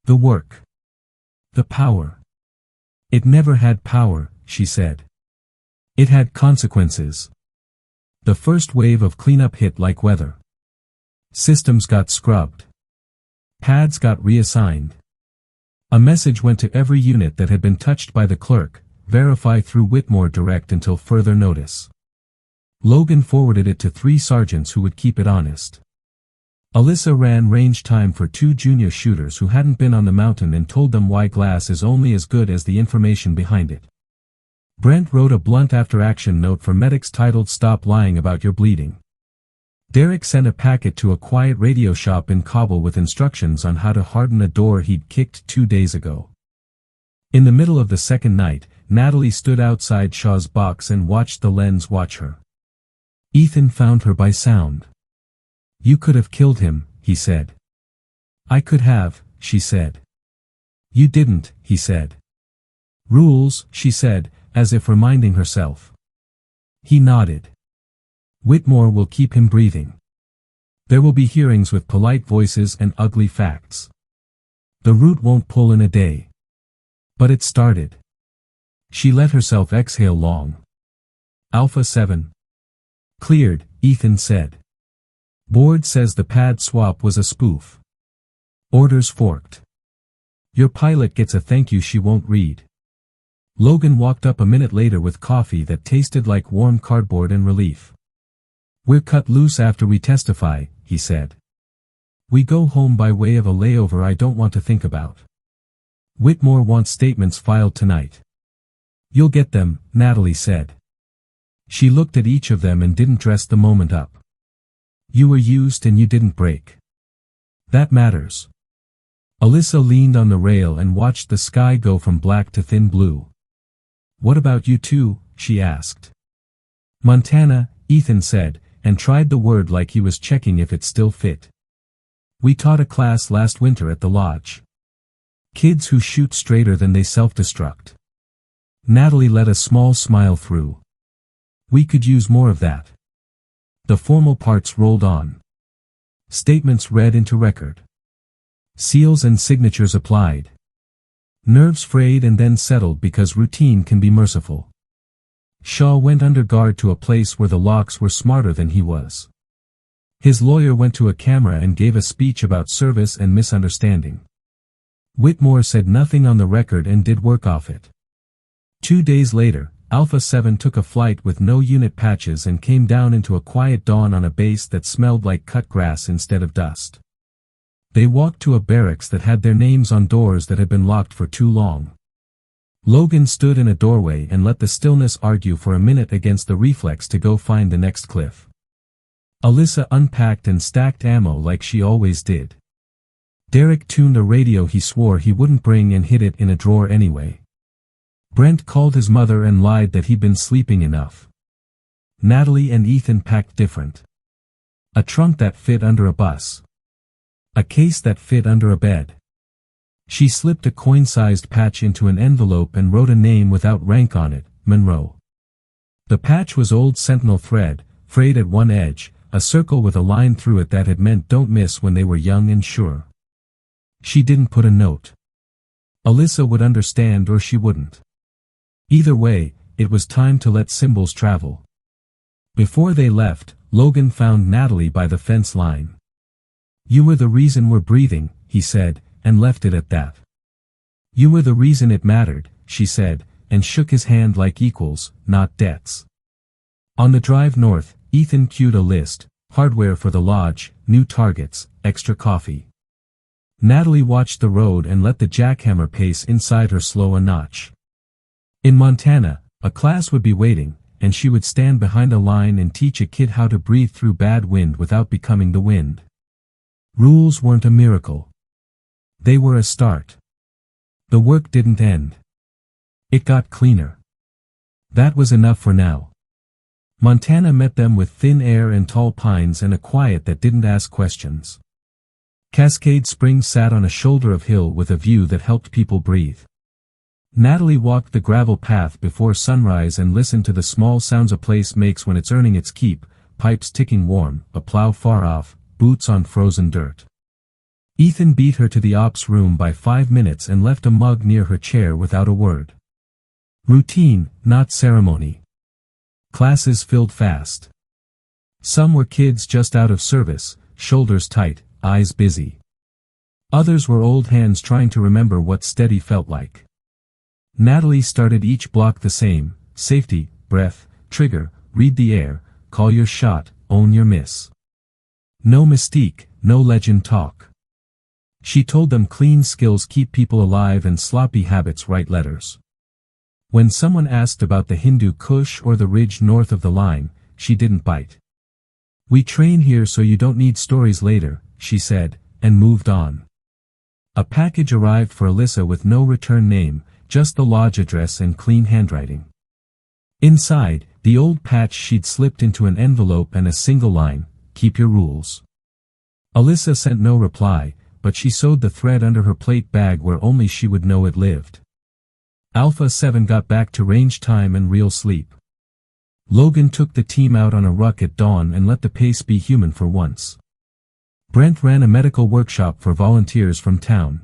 The work. The power. It never had power, she said. It had consequences. The first wave of cleanup hit like weather. Systems got scrubbed. Pads got reassigned. A message went to every unit that had been touched by the clerk, verify through Whitmore direct until further notice. Logan forwarded it to 3 sergeants who would keep it honest. Alyssa ran range time for 2 junior shooters who hadn't been on the mountain and told them why glass is only as good as the information behind it. Brent wrote a blunt after-action note for medics titled "Stop Lying About Your Bleeding." Derek sent a packet to a quiet radio shop in Kabul with instructions on how to harden a door he'd kicked 2 days ago. In the middle of the second night, Natalie stood outside Shaw's box and watched the lens watch her. Ethan found her by sound. "You could have killed him," he said. "I could have," she said. "You didn't," he said. "Rules," she said, as if reminding herself. He nodded. "Whitmore will keep him breathing. There will be hearings with polite voices and ugly facts. The root won't pull in a day." But it started. She let herself exhale long. "Alpha 7. Cleared," Ethan said. "Board says the pad swap was a spoof. Orders forked. Your pilot gets a thank you she won't read." Logan walked up a minute later with coffee that tasted like warm cardboard and relief. "We're cut loose after we testify," he said. "We go home by way of a layover I don't want to think about. Whitmore wants statements filed tonight." "You'll get them," Natalie said. She looked at each of them and didn't dress the moment up. "You were used and you didn't break. That matters." Alyssa leaned on the rail and watched the sky go from black to thin blue. "What about you two?" she asked. "Montana," Ethan said, and tried the word like he was checking if it still fit. "We taught a class last winter at the lodge. Kids who shoot straighter than they self-destruct." Natalie let a small smile through. "We could use more of that." The formal parts rolled on. Statements read into record. Seals and signatures applied. Nerves frayed and then settled because routine can be merciful. Shaw went under guard to a place where the locks were smarter than he was. His lawyer went to a camera and gave a speech about service and misunderstanding. Whitmore said nothing on the record and did work off it. 2 days later, Alpha 7 took a flight with no unit patches and came down into a quiet dawn on a base that smelled like cut grass instead of dust. They walked to a barracks that had their names on doors that had been locked for too long. Logan stood in a doorway and let the stillness argue for a minute against the reflex to go find the next cliff. Alyssa unpacked and stacked ammo like she always did. Derek tuned a radio he swore he wouldn't bring and hid it in a drawer anyway. Brent called his mother and lied that he'd been sleeping enough. Natalie and Ethan packed different. A trunk that fit under a bus. A case that fit under a bed. She slipped a coin-sized patch into an envelope and wrote a name without rank on it, Monroe. The patch was old Sentinel thread, frayed at one edge, a circle with a line through it that had meant don't miss when they were young and sure. She didn't put a note. Alyssa would understand or she wouldn't. Either way, it was time to let symbols travel. Before they left, Logan found Natalie by the fence line. "You were the reason we're breathing," he said, and left it at that. "You were the reason it mattered," she said, and shook his hand like equals, not debts. On the drive north, Ethan cued a list: hardware for the lodge, new targets, extra coffee. Natalie watched the road and let the jackhammer pace inside her slow a notch. In Montana, a class would be waiting, and she would stand behind a line and teach a kid how to breathe through bad wind without becoming the wind. Rules weren't a miracle. They were a start. The work didn't end. It got cleaner. That was enough for now. Montana met them with thin air and tall pines and a quiet that didn't ask questions. Cascade Springs sat on a shoulder of hill with a view that helped people breathe. Natalie walked the gravel path before sunrise and listened to the small sounds a place makes when it's earning its keep: pipes ticking warm, a plow far off, boots on frozen dirt. Ethan beat her to the ops room by 5 minutes and left a mug near her chair without a word. Routine, not ceremony. Classes filled fast. Some were kids just out of service, shoulders tight, eyes busy. Others were old hands trying to remember what steady felt like. Natalie started each block the same: safety, breath, trigger, read the air, call your shot, own your miss. No mystique, no legend talk. She told them clean skills keep people alive and sloppy habits write letters. When someone asked about the Hindu Kush or the ridge north of the line, she didn't bite. We train here so you don't need stories later, she said, and moved on. A package arrived for Alyssa with no return name, just the lodge address and clean handwriting. Inside, the old patch she'd slipped into an envelope and a single line: keep your rules. Alyssa sent no reply, but she sewed the thread under her plate bag where only she would know it lived. Alpha 7 got back to range time and real sleep. Logan took the team out on a ruck at dawn and let the pace be human for once. Brent ran a medical workshop for volunteers from town.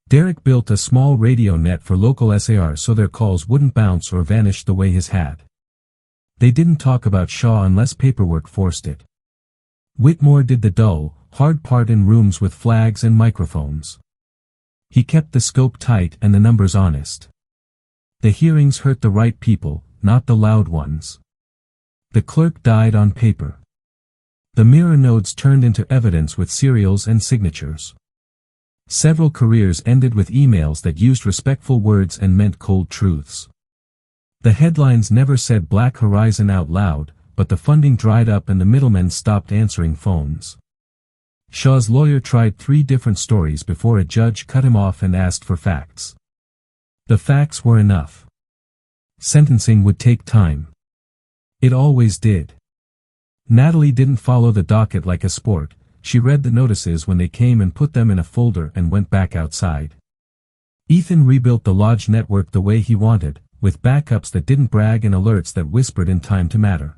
Derek built a small radio net for local SAR so their calls wouldn't bounce or vanish the way his had. They didn't talk about Shaw unless paperwork forced it. Whitmore did the dull, hard part in rooms with flags and microphones. He kept the scope tight and the numbers honest. The hearings hurt the right people, not the loud ones. The clerk died on paper. The mirror nodes turned into evidence with serials and signatures. Several careers ended with emails that used respectful words and meant cold truths. The headlines never said Black Horizon out loud, but the funding dried up and the middlemen stopped answering phones. Shaw's lawyer tried 3 different stories before a judge cut him off and asked for facts. The facts were enough. Sentencing would take time. It always did. Natalie didn't follow the docket like a sport. She read the notices when they came and put them in a folder and went back outside. Ethan rebuilt the lodge network the way he wanted, with backups that didn't brag and alerts that whispered in time to matter.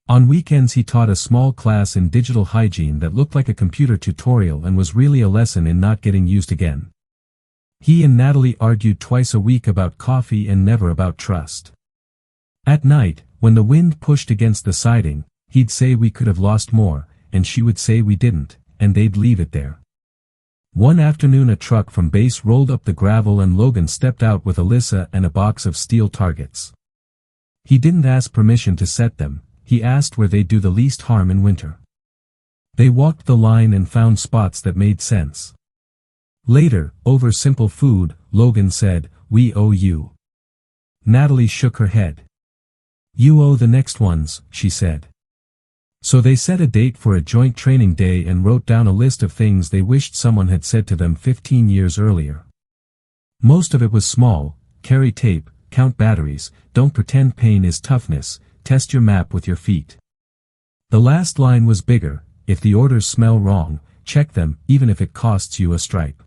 On weekends he taught a small class in digital hygiene that looked like a computer tutorial and was really a lesson in not getting used again. He and Natalie argued twice a week about coffee and never about trust. At night, when the wind pushed against the siding, he'd say we could have lost more, and she would say we didn't, and they'd leave it there. One afternoon a truck from base rolled up the gravel and Logan stepped out with Alyssa and a box of steel targets. He didn't ask permission to set them, he asked where they'd do the least harm in winter. They walked the line and found spots that made sense. Later, over simple food, Logan said, "We owe you." Natalie shook her head. "You owe the next ones," she said. So they set a date for a joint training day and wrote down a list of things they wished someone had said to them 15 years earlier. Most of it was small: carry tape, count batteries, don't pretend pain is toughness, test your map with your feet. The last line was bigger: if the orders smell wrong, check them, even if it costs you a stripe.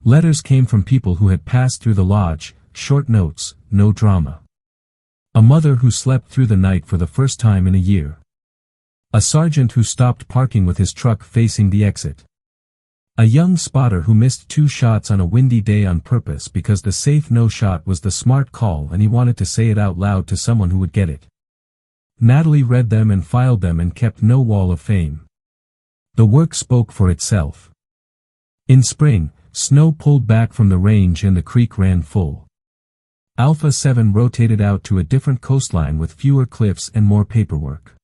Letters came from people who had passed through the lodge, short notes, no drama. A mother who slept through the night for the first time in a year. A sergeant who stopped parking with his truck facing the exit. A young spotter who missed 2 shots on a windy day on purpose because the safe no shot was the smart call and he wanted to say it out loud to someone who would get it. Natalie read them and filed them and kept no wall of fame. The work spoke for itself. In spring, snow pulled back from the range and the creek ran full. Alpha 7 rotated out to a different coastline with fewer cliffs and more paperwork.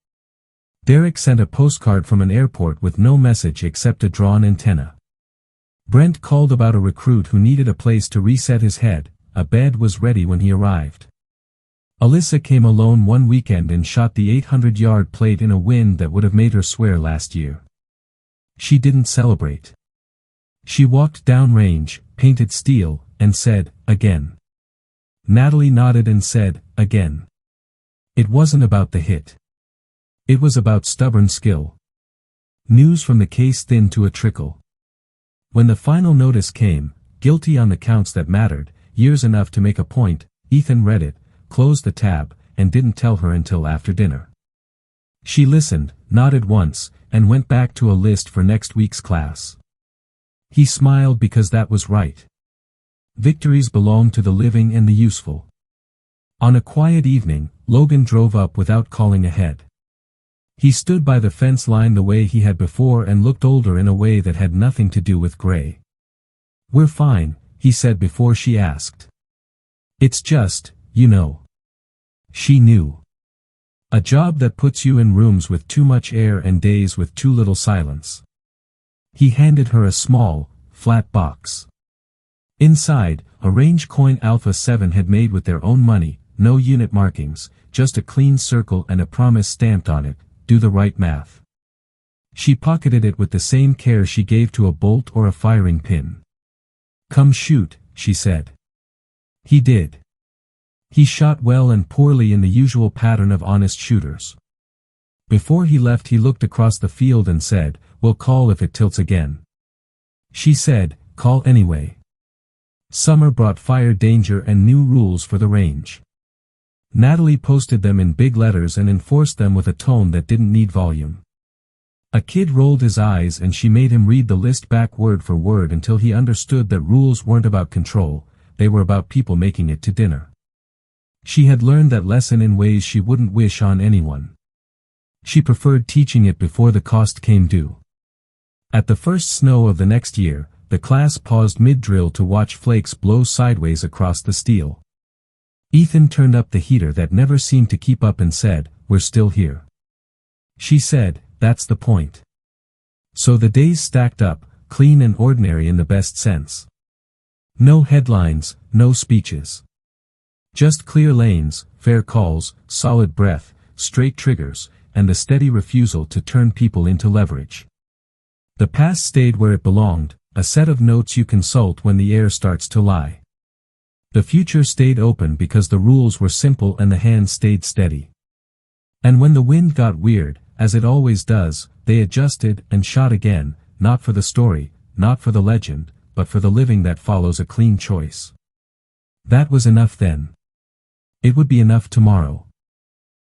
Derek sent a postcard from an airport with no message except a drawn antenna. Brent called about a recruit who needed a place to reset his head. A bed was ready when he arrived. Alyssa came alone one weekend and shot the 800-yard plate in a wind that would have made her swear last year. She didn't celebrate. She walked downrange, painted steel, and said, "Again." Natalie nodded and said, "Again." It wasn't about the hit. It was about stubborn skill. News from the case thinned to a trickle. When the final notice came, guilty on the counts that mattered, years enough to make a point, Ethan read it, closed the tab, and didn't tell her until after dinner. She listened, nodded once, and went back to a list for next week's class. He smiled because that was right. Victories belong to the living and the useful. On a quiet evening, Logan drove up without calling ahead. He stood by the fence line the way he had before and looked older in a way that had nothing to do with gray. "We're fine," he said before she asked. "It's just, you know." She knew. A job that puts you in rooms with too much air and days with too little silence. He handed her a small, flat box. Inside, a range coin Alpha 7 had made with their own money, no unit markings, just a clean circle and a promise stamped on it, do the right math. She pocketed it with the same care she gave to a bolt or a firing pin. "Come shoot," she said. He did. He shot well and poorly in the usual pattern of honest shooters. Before he left he looked across the field and said, "We'll call if it tilts again." She said, "Call anyway." Summer brought fire danger and new rules for the range. Natalie posted them in big letters and enforced them with a tone that didn't need volume. A kid rolled his eyes and she made him read the list back word for word until he understood that rules weren't about control, they were about people making it to dinner. She had learned that lesson in ways she wouldn't wish on anyone. She preferred teaching it before the cost came due. At the first snow of the next year, the class paused mid-drill to watch flakes blow sideways across the steel. Ethan turned up the heater that never seemed to keep up and said, "We're still here." She said, "That's the point." So the days stacked up, clean and ordinary in the best sense. No headlines, no speeches. Just clear lanes, fair calls, solid breath, straight triggers, and the steady refusal to turn people into leverage. The past stayed where it belonged, a set of notes you consult when the air starts to lie. The future stayed open because the rules were simple and the hands stayed steady. And when the wind got weird, as it always does, they adjusted and shot again, not for the story, not for the legend, but for the living that follows a clean choice. That was enough then. It would be enough tomorrow.